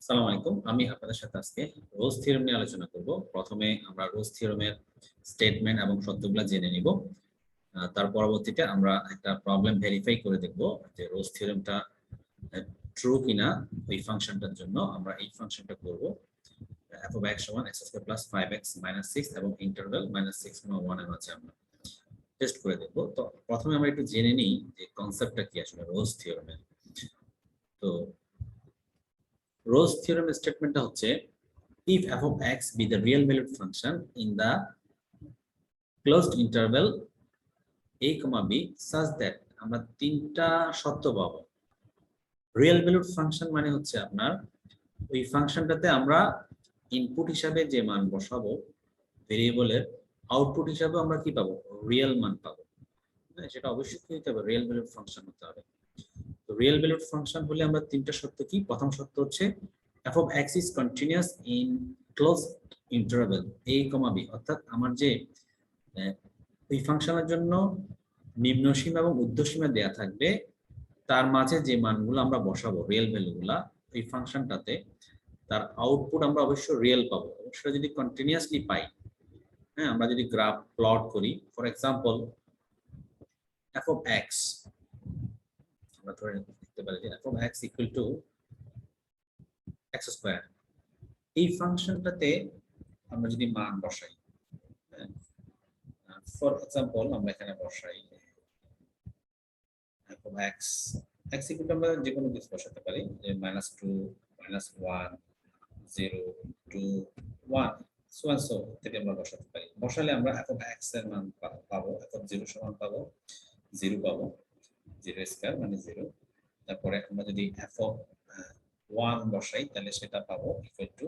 আসসালামু আলাইকুম। আমি আপনাদের সাথে আজকে রোজ থিওরেম নিয়ে আলোচনা করব। প্রথমে আমরা রোজ থিওরেমের স্টেটমেন্ট এবং শর্তগুলো জেনে নিব। তার পরবর্তীতে আমরা একটা প্রবলেম ভেরিফাই করে দেখব যে রোজ থিওরেমটা ট্রু কিনা। ওই ফাংশনটার জন্য আমরা এই ফাংশনটা করব f of x সমান x square plus 5x minus 6 এবং ইন্টারভ্যাল মাইনাস 6, 1 এর মাঝে আমরা টেস্ট করে দেখব। তো প্রথমে আমরা একটু জেনে নিই যে কনসেপ্টটা কি আসলে রোজ থিওরেমের। তো রোজ থিওরেম স্টেটমেন্টটা হচ্ছে if f of x be the real valued function in the closed interval a comma b such that আমরা তিনটা শর্ত পাবো। রিয়েল ভ্যালুড ফাংশন মানে হচ্ছে আপনার ওই ফাংশনটাতে আমরা ইনপুট হিসাবে যে মান বসাবো ভেরিয়েবলের, আউটপুট হিসাবে আমরা কি পাবো, রিয়েল মান পাবো। সেটা অবশ্যই কি হতে হবে, রিয়েল ভ্যালুড ফাংশন হতে হবে। তো রিয়েল ভ্যালুড ফাংশন হলে আমরা তিনটা শর্ত কি, প্রথম শর্ত হচ্ছে f of x is continuous in closed interval a, b, অর্থাৎ আমার যে ওই ফাংশনের জন্য নিম্ন সীমা এবং ঊর্ধ্বসীমা দেয়া থাকবে, তার মাঝে যে মানগুলো আমরা বসাবো রিয়েল ভ্যালুগুলা ওই ফাংশনটাতে, তার আউটপুট আমরা অবশ্যই রিয়েল পাবো। সেটা যদি কন্টিনিউয়াসলি পাই, হ্যাঁ, আমরা যদি গ্রাফ প্লট করি, for example f of x, আমরা ধরে নিতে পারি যে f of x equal to x square. এই ফাংশনটাতে আমরা যদি মান বসাই, ফর এক্সাম্পল আমরা এখানে বসাই f of x equal to আমরা যে কোনো কিছু বসাতে পারি, যে -2, -1, 0, 2, 1 সো এন্ড সো থেকে আমরা বসাতে পারি। বসালে আমরা f of x এর মান পাবো, f of 0 সমান পাবো 0 পাবো, 0 স্কয়ার মানে 0। তারপরে আমরা যদি f of 1 বসাই তাহলে সেটা পাবো equal to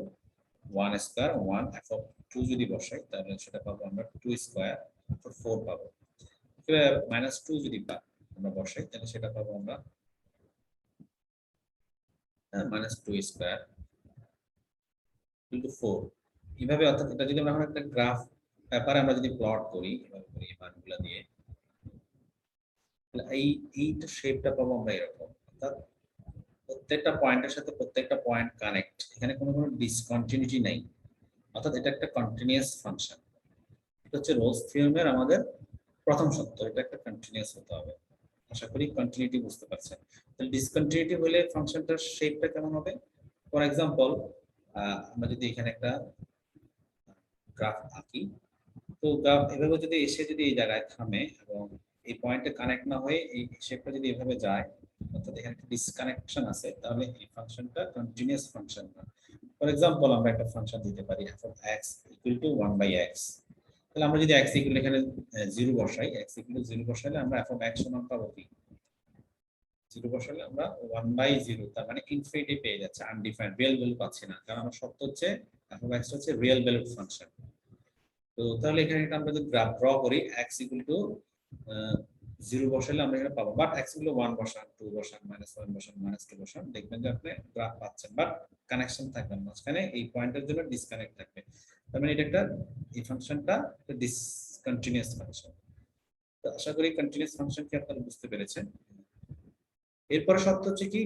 1 square 1। f of 2 যদি বসাই তাহলে সেটা পাবো আমরা 2 স্কয়ার 4 পাবো। এবার -2 যদি আমরা বসাই তাহলে সেটা পাবো আমরা -2 স্কয়ার ইনটু 4। এইভাবে, অর্থাৎ এটা যদি আমরা একটা গ্রাফ পেপারে আমরা যদি প্লট করি এভাবে করে এই মানগুলো দিয়ে, তাহলে এইটা শেপটা পাবো আমরা এরকম। অর্থাৎ প্রত্যেকটা পয়েন্টের সাথে প্রত্যেকটা পয়েন্ট কানেক্ট, এখানে কোনো ডিসকন্টিনিউটি নাই, অর্থাৎ এটা একটা কন্টিনিউয়াস ফাংশন। এটা হচ্ছে রোলস থিওরেমের আমাদের প্রথম শর্ত, এটা একটা কন্টিনিউয়াস হতে হবে। আশা করি কন্টিনিউটি বুঝতে পারছেন। তাহলে ডিসকন্টিনিউটি হলে ফাংশনটার শেপটা কেমন হবে? ফর এক্সাম্পল আমরা যদি এখানে একটা গ্রাফ আঁকি, তো গ্রাফ এভাবে যদি এসে যদি এই জায়গায় থামে এবং এই পয়েন্টে কানেক্ট না হয়ে এই শেপটা যদি এভাবে যায়, অর্থাৎ এখানে একটা ডিসকানেকশন আছে, তাহলে এই ফাংশনটা কন্টিনিউয়াস ফাংশন না। ফর এক্সাম্পল আমরা একটা ফাংশন দিতে পারি f of x equal to 1/x। তাহলে আমরা যদি x ইকুয়াল এখানে 0 বসাই, x ইকুয়াল 0 বসালে আমরা f of x সমান পাবো কি, 0 বসালে আমরা 1/0, তার মানে ইনফিনিটি পেয়ে যাচ্ছে, আনডিফাইন্ড রিয়েল ভ্যালু পাচ্ছি না, কারণ আমার শর্ত হচ্ছে f of x হচ্ছে রিয়েল ভ্যালুড ফাংশন। তো তাহলে এখানে আমরা যদি গ্রাফ ড্র করি, x ইকুয়াল টু 0 বসালে আমরা এখানে পাবো, বাট x ইকুয়াল 1 বসান, 2 বসান, -1 বসান, -2 বসান, দেখবেন যে আপনি গ্রাফ পাচ্ছেন, বাট কানেকশন থাকবে না, মাঝখানে এই পয়েন্টের জন্য ডিসকানেক্ট থাকবে। তার মানে এটা একটা, এই ফাংশনটা একটা ডিসকন্টিনিউয়াস ফাংশন। তো আশা করি কন্টিনিউয়াস ফাংশন কি আপনারা বুঝতে পেরেছেন। এরপর শর্ত হচ্ছে কি,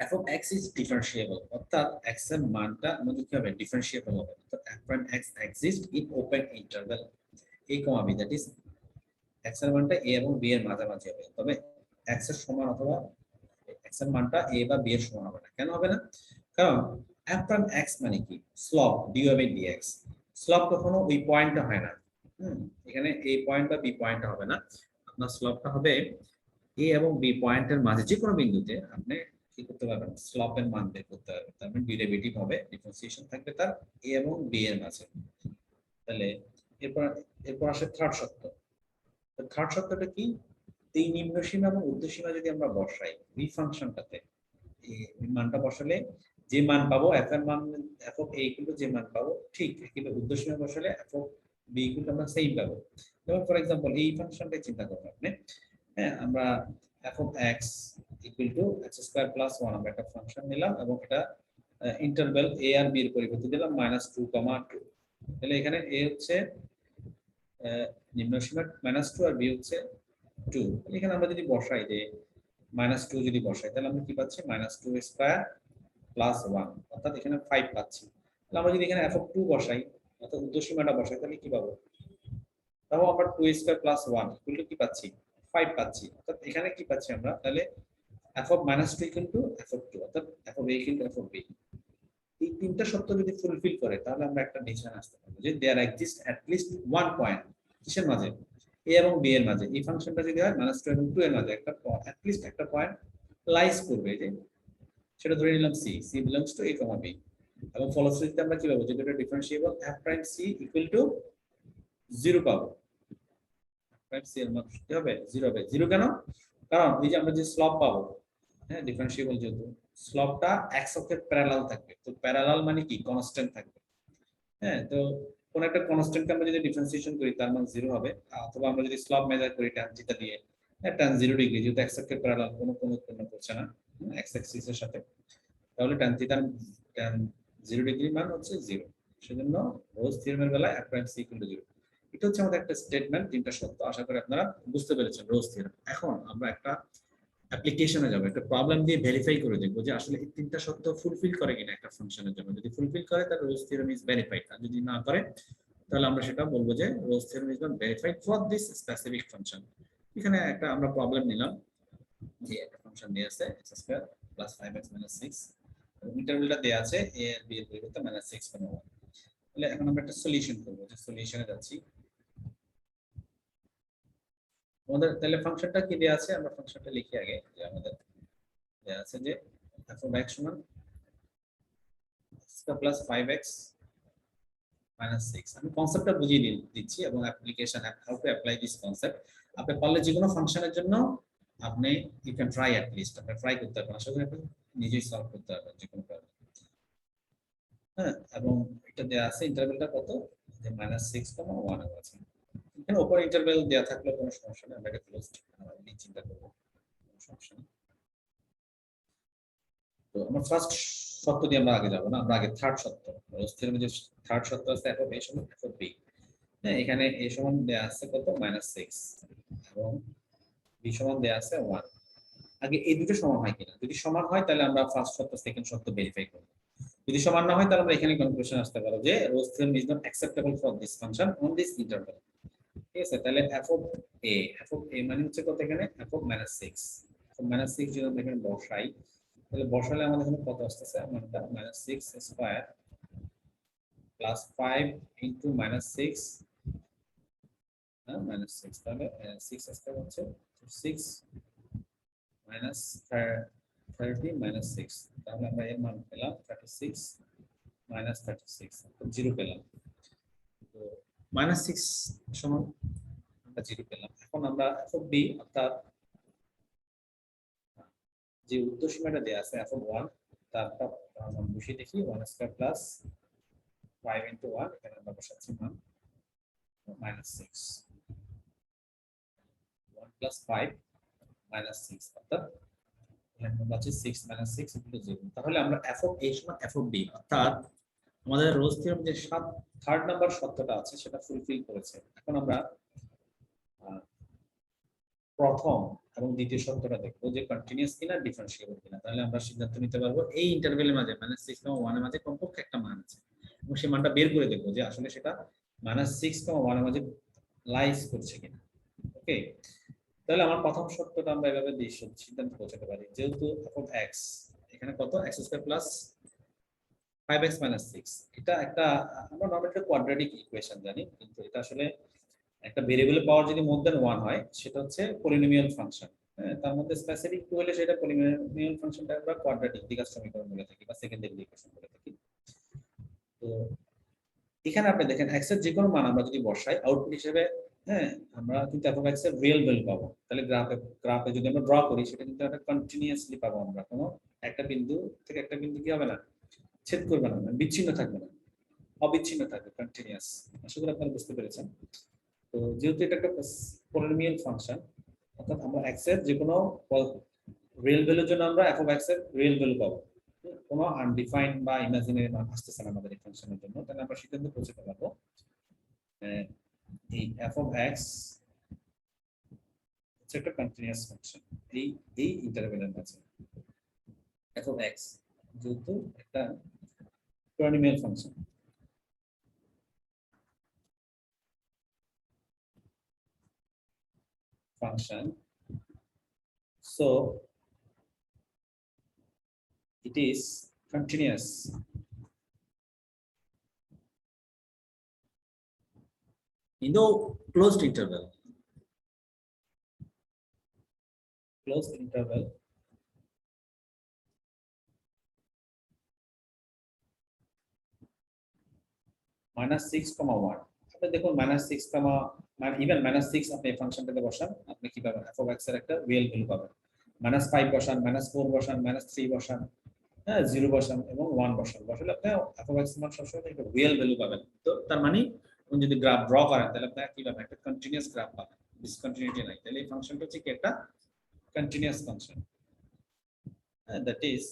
f of x is differentiable, অর্থাৎ x এর মানটা আমাদের কি হবে, ডিফারেন্সিয়েবল হবে। অর্থাৎ f prime x exists in open interval a, b, that is x এর মানটা a এবং b এর মাঝামাঝি হবে, তবে x এর সমান অথবা x এর মানটা a বা b এর সমান হবে না। কেন হবে না? কারণ f prime x মানে কি, slope dy by dx। Slope কখনো ওই পয়েন্টটা হয় না, এখানে a পয়েন্ট বা b পয়েন্টটা হবে না, আপনার স্লপটা হবে a এবং b পয়েন্টের মাঝে যে কোনো বিন্দুতে আপনি কি করতে পারবেন, স্লপের মান বের করতে পারবেন। তার মানে ডেরিভেটিভ হবে, ডিফারেন্সিয়েশন থাকবে তার a এবং b এর মাঝে। তাহলে এরপর আসে থার্ড শর্ত। থার্ড শর্তটা কি, এই নিম্ন সীমা এবং ঊর্ধ্ব সীমা যদি আমরা বসাই এই ফাংশনটাতে, এই মানটা বসালে যে মান পাবো f এর মান, f of a equal to যে মান পাবো ঠিক কিন্তু ঊর্ধ্ব সীমা বসালে f of b equal to আমরা সেম পাবো। যেমন ফর এক্সাম্পল এই ফাংশনটাই চিন্তা করুন আপনি, হ্যাঁ, আমরা f of x equal to x square plus 1 আমরা একটা ফাংশন নিলাম এবং এটা ইন্টারভ্যাল a আর b এর পরিবর্তে দিলাম -2, 2। তাহলে এখানে a হচ্ছে নিম্ন সীমা -2 আর b হচ্ছে 2। এখানে আমরা যদি বসাই যে -2 যদি বসাই তাহলে আমরা কি পাচ্ছি, -2 স্কয়ার প্লাস 1 অর্থাৎ এখানে 5 পাচ্ছি। তাহলে আমরা যদি এখানে f of 2 বসাই অর্থাৎ উর্ধ্বসীমাটা বসাই তাহলে কি পাবো? তাও আমরা 2 স্কয়ার প্লাস 1 ইকুয়াল টু কি পাচ্ছি? 5 পাচ্ছি। অর্থাৎ এখানে কি পাচ্ছি আমরা? তাহলে f of -2 equal to f of 2 অর্থাৎ f of a equal to f of b। এই তিনটা শর্ত যদি ফুলফিল করে তাহলে আমরা একটা ডিসিশন আসতে পারবো যে there exist at least one point কিসের মাঝে? a এবং b এর মাঝে। এই ফাংশনটা যদি হয় -2 এবং 2 এর মাঝে একটা অ্যাট লিস্ট একটা পয়েন্ট লাইজ করবে, যে সেটা ধরে নিলাম c belongs to a, b এবং ফলশ্রুতিতে আমরা কি পাবো? যে এটা differentiable f prime c equal to 0 পাবো। প্রাইম c এর মান কি হবে? 0 হবে। 0 কেন? কারণ এই যে আমরা যে স্লপ পাবো, হ্যাঁ ডিফারেন্সিয়েবল যেহেতু, স্লপটা x অক্ষের প্যারালাল থাকবে। তো প্যারালাল মানে কি? কনস্ট্যান্ট থাকবে। হ্যাঁ, তো কোন একটা কনস্ট্যান্টকে আমরা যদি ডিফারেন্সিয়েশন করি তার মান 0 হবে, অথবা আমরা যদি স্লপ মেজার করি tan থিটা দিয়ে, tan 0 ডিগ্রি, যেহেতু x অক্ষের প্যারালাল কোনো কোণ উৎপন্ন করছে না x অ্যাক্সিস এর সাথে, তাহলে tan থিটা tan 0 ডিগ্রি মান হচ্ছে 0। সেজন্য রোজ থিওরেমের বেলায় f prime c equal to 0। এটা হচ্ছে আমাদের একটা স্টেটমেন্ট, তিনটা সত্য। আশা করি আপনারা বুঝতে পেরেছেন রোজ থিওরেম। এখন আমরা একটা অ্যাপ্লিকেশনে যাব, একটা প্রবলেম দিয়ে ভেরিফাই করে দেখব যে আসলে এই তিনটা শর্ত ফুলফিল করে কিনা একটা ফাংশনের জন্য। যদি ফুলফিল করে তাহলে রোজ থিওরেম ইজ ভেরিফাইড, আর যদি না করে তাহলে আমরা সেটা বলবো যে Rolle's theorem is not verified for this specific function. এখানে একটা আমরা প্রবলেম নিলাম যে একটা ফাংশন দিয়ে আছে x স্কয়ার প্লাস 5x - 6, এবং ইন্টারভ্যালটা দেয়া আছে a আর b এর পরিবর্তে -6, 1। তাহলে এখন আমরা একটা সলিউশন করব, যে সলিউশনে যাচ্ছি। আমাদের তাহলে ফাংশনটা কি দেয়া আছে? আমরা ফাংশনটা লিখি আগে, যে আমাদের দেয়া আছে যে f of x সমান প্লাস 5x - 6। আমি কনসেপ্টটা বুঝিয়ে দিচ্ছি এবং application how to apply this concept. আপনি পারলে যে কোনো ফাংশনের জন্য আপনি you can try at least, আপনি ট্রাই করতে পারবেন। আশা করি আপনি নিজেই সলভ করতে পারবেন যে কোনো প্রবলেম। হ্যাঁ, এবং এটা দেয়া আছে ইন্টারভ্যালটা কত? যে -6, 1 আছে। এখানে উপরে ইন্টারভ্যাল দেয়া থাকলে কোনো সমস্যা নেই, আমরা এটা ক্লোজ চিন্তা করব, কোনো সমস্যা নেই। তো আমরা ফার্স্ট সত্য দিয়ে আমরা আগে যাব না, আমরা আগে থার্ড সত্য। রোজ থিওরেমে যে থার্ড সত্য আছে f of a সমান f of b। হ্যাঁ, এখানে a সমান দেয়া আছে কত? -6 এবং b সমান দেয়া আছে 1। আগে এই দুটো সমান হয় কিনা, যদি সমান হয় তাহলে আমরা ফার্স্ট সত্য সেকেন্ড সত্য ভেরিফাই করব। যদি সমান না হয় তাহলে আমরা এখানে কনক্লুশন আসতে পারবো যে Rolle's theorem is not acceptable for this function on this interval. ঠিক আছে, তাহলে f of a মানে হচ্ছে কত? এখানে f of -6। f of -6 যদি আমরা এখানে বসাই তাহলে বসালে আমাদের এখানে কত আসতেছে? আমাদের -6 স্কয়ার প্লাস 5 ইনটু -6, হ্যাঁ -6, তাহলে 6 স্কয়ার হচ্ছে 6 মাইনাস 30 -6, তাহলে আমরা এর মান পেলাম 36 -36, তো 0 পেলাম। তো -6 সমান আমরা 0 পেলাম। এখন আমরা f of b অর্থাৎ যে উর্ধ্বসীমাটা দেয়া আছে f of 1, তারটা আমরা বসিয়ে দেখি 1 স্কয়ার প্লাস 5 ইনটু 1, এখানে আমরা বসাচ্ছি মান -6, 1 প্লাস 5 -6, অর্থাৎ এখানে আমরা পাচ্ছি 6 - 6 0। তাহলে আমরা f of a সমান f of b, অর্থাৎ আমাদের রোজ থিওরেম যে থার্ড নাম্বার সত্যটা আছে সেটা ফুলফিল করেছে। এখন আমরা প্রথম এবং দ্বিতীয় সত্যটা দেখবো যে কন্টিনিউয়াস কিনা ডিফারেন্সিয়েবল কিনা। তাহলে আমরা সিদ্ধান্ত নিতে পারবো এই ইন্টারভ্যালের মাঝে -6, 1 এর মাঝে কমপক্ষে একটা মান আছে, এবং সেই মানটা বের করে দেখবো যে আসলে সেটা -6, 1 এর মাঝে লাইজ করছে কিনা। ওকে, তাহলে আমার প্রথম সত্যটা আমরা এভাবে দিয়ে সিদ্ধান্ত পৌঁছাতে পারি, যেহেতু f of x এখানে কত? x স্কয়ার প্লাস 5x - 6, এটা একটা আমরা নরমালি কোয়াড্রেটিক ইকুয়েশন জানি, কিন্তু এটা আসলে একটা ভেরিয়েবলের পাওয়ার যদি মোর দ্যান 1 হয় সেটা হচ্ছে পলিনোমিয়াল ফাংশন। হ্যাঁ, তার মধ্যে স্পেসিফিক 2 হলে সেটা পলিনোমিয়াল ফাংশনটা আমরা কোয়াড্রেটিক দ্বিঘাত সমীকরণ বলে থাকি বা সেকেন্ডারি ইকুয়েশন বলে থাকি। তো এখানে আপনি দেখেন x এর যে কোনো মান আমরা যদি বসাই আউটপুট হিসেবে, হ্যাঁ আমরা কিন্তু f of x এর রিয়েল ভ্যালু পাবো। তাহলে গ্রাফে যদি আমরা ড্র করি সেটা কিন্তু একটা কন্টিনিউয়াসলি পাবো আমরা, কোনো একটা বিন্দু থেকে একটা বিন্দু কি হবে না, ছেদ করবে না, বিচ্ছিন্ন থাকবে না, অবিচ্ছিন্ন থাকবে, কন্টিনিউয়াস। আশা করি আপনারা বুঝতে পেরেছেন। তো যেহেতু এটা একটা পলিনোমিয়াল ফাংশন, অর্থাৎ আমরা x এর যে কোনো রিয়েল ভ্যালুর জন্য আমরা f of x এর রিয়েল ভ্যালু পাবো, কোনো আনডিফাইন্ড বা ইমাজিনারি মান আসতেছে না আমাদের এই ফাংশনের জন্য। তাহলে আমরা সিদ্ধান্ত পৌঁছাতে পারবো এই f of x হচ্ছে একটা কন্টিনিউয়াস ফাংশন এই ইন্টারভ্যালের মাঝে। f of x যেহেতু একটা polynomial function so it is continuous in the closed interval -6,1 আপনি দেখুন -6, ইভেন -6 আপনি এই ফাংশনটাতে বসান আপনি কি পাবেন f of x এর একটা রিয়েল ভ্যালু পাবেন -5 বসান -4 বসান -3 বসান হ্যাঁ 0 বসান এবং 1 বসান বসালে আপনি f of x এর মান সবসময় একটা রিয়েল ভ্যালু পাবেন তো তার মানে আপনি যদি গ্রাফ ড্র করেন তাহলে আপনি কি পাবেন একটা কন্টিনিউয়াস গ্রাফ পাবেন ডিসকন্টিনিউটি নাই তাহলে এই ফাংশনটা হচ্ছে কি একটা continuous function that is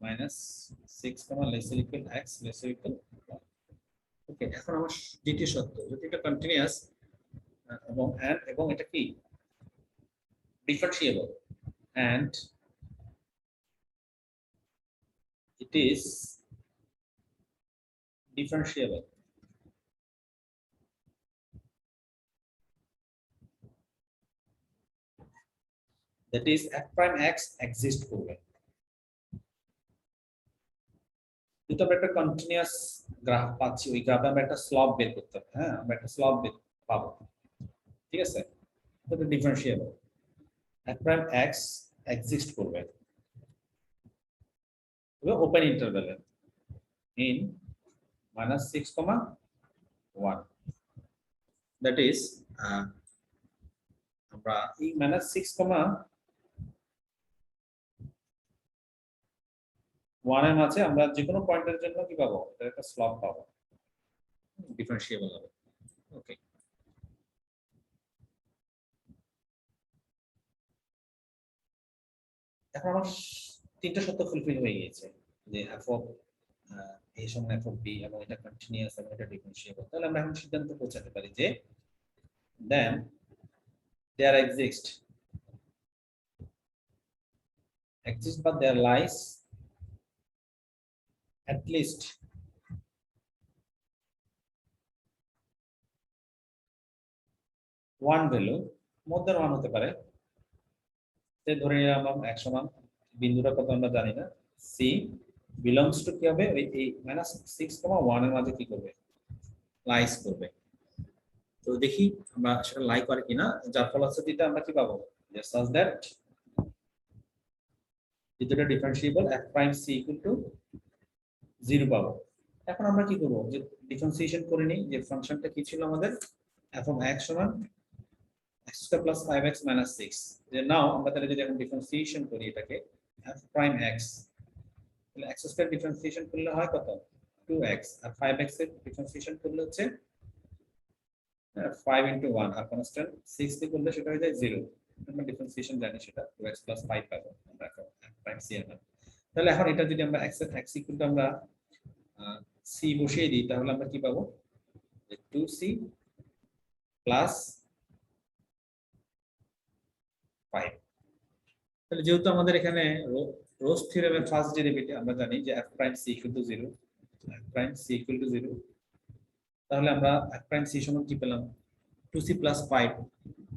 -6, less or equal x less or equal 1 ওকে এখন আমার দ্বিতীয় শর্ত যদি এটা কন্টিনিউয়াস এবং এটা কি differentiable and it is differentiable that is f prime x exist করবে যেহেতু আমরা একটা কন্টিনিউয়াস গ্রাফ পাচ্ছি ওই গ্রাফে আমরা একটা স্লপ বের করতে হবে হ্যাঁ আমরা একটা স্লপ বের পাবো ঠিক আছে এটা differentiable f prime x exist করবে ওপেন ইন্টারভ্যালে in -6,1 that is আমরা এই -6,1 এর মাঝে আমরা যে কোনো পয়েন্টের জন্য কি পাবো এটা একটা স্লপ পাবো ডিফারেন্সিয়েবল হবে ওকে এখন আমার তিনটা শর্ত ফুলফিল হয়ে গিয়েছে যে f of a সমান f of b এবং এটা কন্টিনিউয়াস এবং এটা ডিফারেন্সিয়েবল তাহলে আমরা এখন সিদ্ধান্তে পৌঁছাতে পারি যে then there exist but there lies at least one value more than one হতে পারে ধরে নিলাম x সমান বিন্দুটা কত আমরা জানি না c belongs to কি হবে ওই -6,1 এর মাঝে কি করবে লাইস করবে তো দেখি আমরা সেটা লাই করে কিনা যার ফলাফলটা আমরা কি পাবো যে such that যেটা differentiable f prime c equal to 0 পাবো এখন আমরা কি করব যে ডিফারেন্সিয়েশন করে নিই যে ফাংশনটা কি ছিল আমাদের f of x সমান x² + 5x - 6 যে নাও আমরা তাহলে যদি এখন ডিফারেন্সিয়েশন করি এটাকে f prime x তাহলে x² ডিফারেন্সিয়েশন করলে হয় কত 2x আর 5x এর ডিফারেন্সিয়েশন করলে হচ্ছে 5 * 1 আর কনস্ট্যান্ট 6 তে করলে সেটা হয়ে যায় 0 আমরা ডিফারেন্সিয়েশন জানি সেটা 2x + 5 পাবো আমরা f prime c এর মান তাহলে এখন এটা যদি আমরা x equal to আমরা c বসিয়ে দিই তাহলে আমরা কি পাবো যে 2c plus 5 তাহলে যেহেতু আমাদের এখানে রোজ থিওরেমের ফার্স্ট ডেরিভেটিভ আমরা জানি যে f prime c equal to 0 f prime c equal to 0 তাহলে আমরা f prime c সমান কি পেলাম 2c plus 5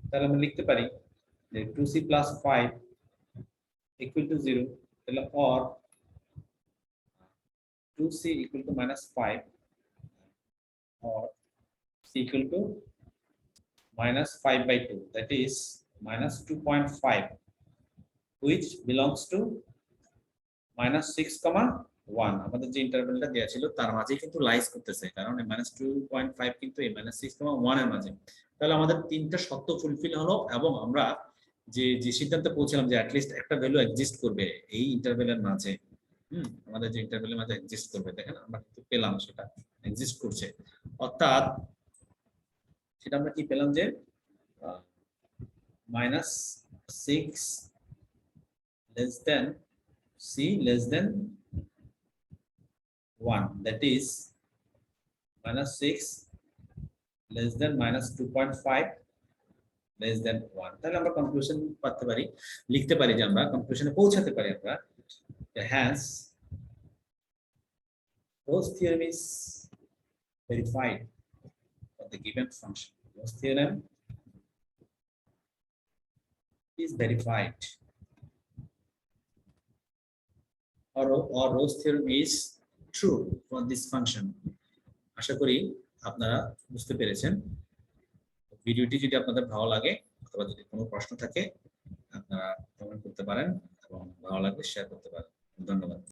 তাহলে আমরা লিখতে পারি যে 2c plus 5 equal to 0 তাহলে or 2c equal to -5 or c equal to -5/2 that is -2.5 which belongs to -6,1 আমাদের যে ইন্টারভ্যালটা দেয়া ছিল তার মাঝে কিন্তু লাইস করতেছে কারণ -2.5 কিন্তু এই -6,1 এর মাঝে তাহলে আমাদের তিনটা শর্ত ফুলফিল হলো এবং আমরা যে সিদ্ধান্তে পৌঁছলাম যে অ্যাটলিস্ট একটা ভ্যালু এক্সিস্ট করবে এই ইন্টারভ্যালের মাঝে আমাদের যে ইন্টারভ্যালের মাঝে এক্সিস্ট করবে দেখেন আমরা কিন্তু পেলাম সেটা এক্সিস্ট করছে অর্থাৎ সেটা আমরা কি পেলাম যে -6 less than c less than 1 that is -6 less than -2.5 less than 1 তাহলে আমরা কনক্লুশন করতে পারি লিখতে পারি যে আমরা কনক্লুশনে পৌঁছাতে পারি আমরা hence Rolle's theorem is verified for the given function. Rolle's theorem is verified, or Rolle's theorem is true for this function. আশা করি আপনারা বুঝতে পেরেছেন। ভিডিওটি যদি আপনাদের ভালো লাগে অথবা যদি কোনো প্রশ্ন থাকে আপনারা কমেন্ট করতে পারেন এবং ভালো লাগলে শেয়ার করতে পারেন। ধন্যবাদ।